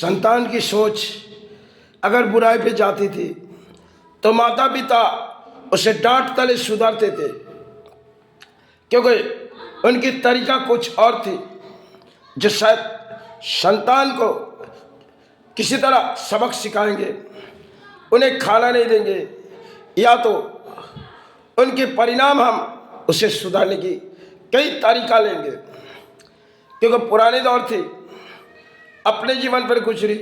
संतान की सोच अगर बुराई पे जाती थी तो माता पिता उसे डांट तले सुधारते थे, क्योंकि उनकी तरीका कुछ और थी जो शायद संतान को किसी तरह सबक सिखाएंगे, उन्हें खाना नहीं देंगे, या तो उनके परिणाम हम उसे सुधारने की कई तरीका लेंगे। क्योंकि पुराने दौर थे, अपने जीवन पर गुजरी,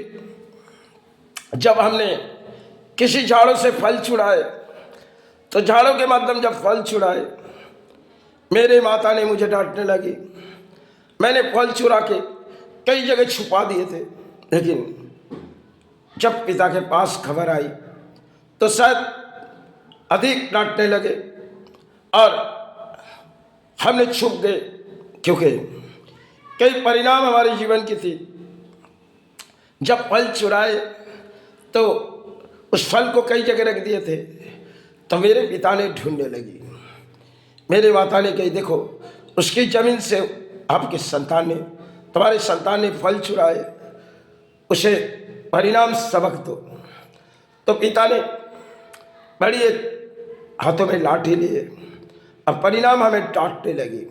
जब हमने किसी झाड़ों से फल छुड़ाए तो झाड़ों के माध्यम जब फल छुड़ाए, मेरे माता ने मुझे डांटने लगी। मैंने फल चुरा के कई जगह छुपा दिए थे, लेकिन जब पिता के पास खबर आई तो शायद अधिक डांटने लगे और हमने छुप गए, क्योंकि कई परिणाम हमारे जीवन की थी। जब फल चुराए तो उस फल को कई जगह रख दिए थे, तो मेरे पिता ने ढूंढने लगी। मेरे माता ने कही, देखो उसकी जमीन से आपके संतान ने, तुम्हारे संतान ने फल चुराए, उसे परिणाम सबक दो। तो पिता ने बड़ी एक हाथों में लाठी लिए और परिणाम हमें डांटने लगी।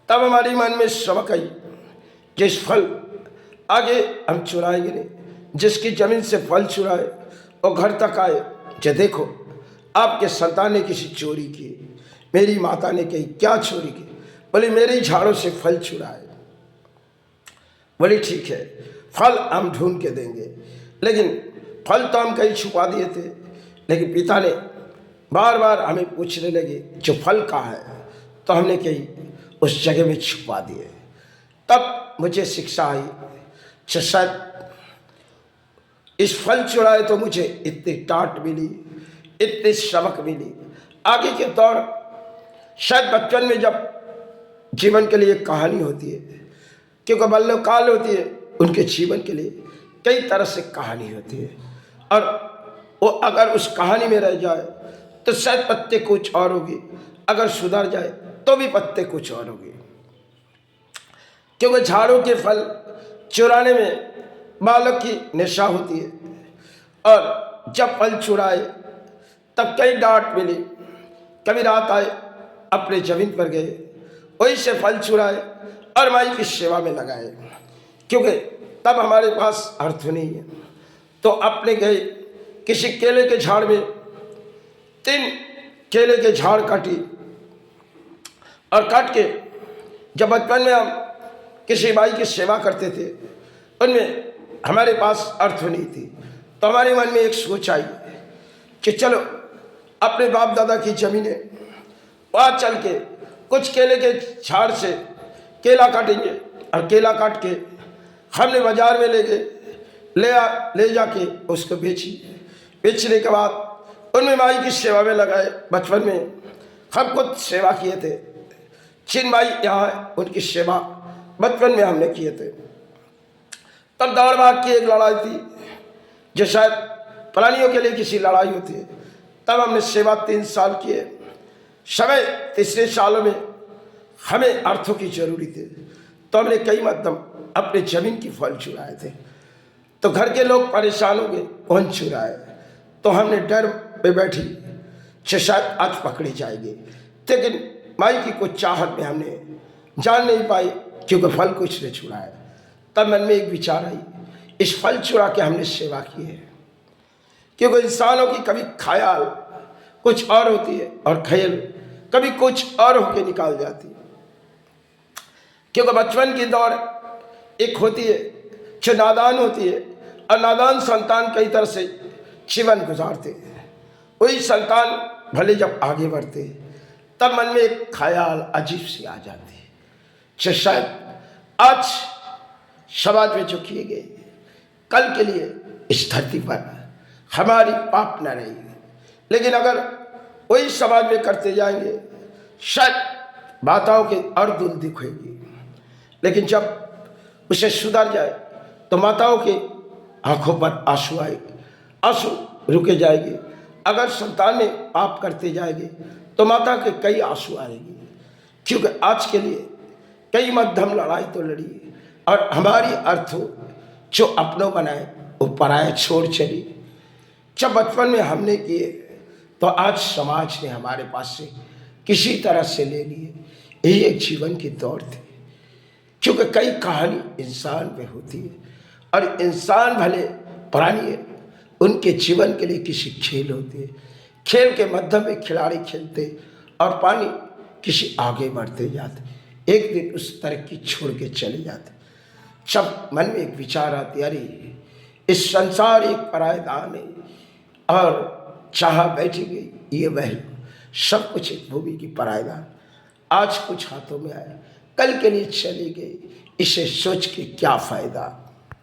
तब हमारे मन में सबक आई, जिस फल आगे हम चुराएंगे नहीं, जिसकी जमीन से फल चुराए वो घर तक आए, जो देखो आपके संतान ने किसी चोरी की। मेरी माता ने कही, क्या चोरी की? बोली, मेरी झाड़ों से फल चुराए। बोली, ठीक है, फल हम ढूंढ के देंगे, लेकिन फल तो हम कहीं छुपा दिए थे। लेकिन पिता ने बार बार हमें पूछने लगे, जो फल कहाँ है? तो हमने कही उस जगह में छुपा दिए। तब मुझे शिक्षा आई, शायद इस फल चुराए तो मुझे इतनी डांट मिली, इतनी सबक मिली। आगे के दौर, शायद बचपन में जब जीवन के लिए कहानी होती है, क्योंकि बाल्यकाल होती है, उनके जीवन के लिए कई तरह से कहानी होती है, और वो अगर उस कहानी में रह जाए तो शायद पत्ते कुछ और होगी, अगर सुधर जाए तो भी पत्ते कुछ और होगी। क्योंकि झाड़ों के फल चुराने में बालक की निशा होती है, और जब फल चुराए तब कई डांट मिली। कभी रात आए, अपने जमीन पर गए, वहीं से फल चुराए और माई की सेवा में लगाए, क्योंकि तब हमारे पास अर्थ नहीं है। तो अपने गए किसी केले के झाड़ में 3 केले के झाड़ काटी, और काट के जब बचपन में हम किसी माई की सेवा करते थे, उनमें हमारे पास अर्थ नहीं थी। तो हमारे मन में एक सोच आई कि चलो अपने बाप दादा की ज़मीनें, वहाँ चल के कुछ केले के झाड़ से केला काटेंगे, और केला काट के हमने बाजार में ले जाके उसको बेचने के बाद उनमें माई की सेवा में लगाए। बचपन में हम खुद सेवा किए थे, जिन माई यहाँ उनकी सेवा बचपन में हमने किए थे। तब दौड़ भाग की एक लड़ाई थी, जो शायद प्राणियों के लिए किसी लड़ाई होती है। तब हमने सेवा 3 साल किए। समय 3 सालों में हमें अर्थों की जरूरी थी, तो हमने कई मध्यम अपने जमीन की फल चुराए थे। तो घर के लोग परेशान हो गए, कौन चुराए? तो हमने डर पे बैठी, शायद आज पकड़ी जाएगी, लेकिन माई की कुछ चाहत में हमने जान नहीं पाई, क्योंकि फल कुछ ने चुराया। तब मन में एक विचार आई, इस फल चुरा के हमने सेवा की है। क्योंकि इंसानों की कभी ख्याल कुछ और होती है और ख्याल कभी कुछ और होके निकाल जाती है। क्योंकि बचपन की दौर एक होती है जो नादान होती है, और नादान संतान कई तरह से जीवन गुजारते हैं। वही संतान भले जब आगे बढ़ते तब मन में एक ख्याल अजीब सी आ जाती है, जो शायद आज समाज में जो किए गए, कल के लिए इस धरती पर हमारी पाप न रही। लेकिन अगर वही समाज में करते जाएंगे, शायद माताओं की और दुल दिखेगी। लेकिन जब उसे सुधर जाए तो माताओं की आंखों पर आंसू आएगी, आंसू रुके जाएगी। अगर संतान ने पाप करते जाएगी तो माता के कई आंसू आएगी, क्योंकि आज के लिए कई मध्यम लड़ाई तो लड़ी, और हमारी अर्थों जो अपनों बनाए वो पराया छोड़ चली। जब बचपन में हमने किए तो आज समाज ने हमारे पास से किसी तरह से ले लिए। यही एक जीवन की दौड़ थी, क्योंकि कई कहानी इंसान में होती है और इंसान भले प्राणी है, उनके जीवन के लिए किसी खेल होती है। खेल के माध्यम में खिलाड़ी खेलते और पानी किसी आगे बढ़ते जाते, एक दिन उस तरक्की छोड़ के चले जाते। जब मन में एक विचार आती, अरे इस संसार एक परायदान है और चाह बैठी गई ये वह सब कुछ एक भूमि की परायदान। आज कुछ हाथों में आया, कल के लिए चली गई, इसे सोच के क्या फायदा।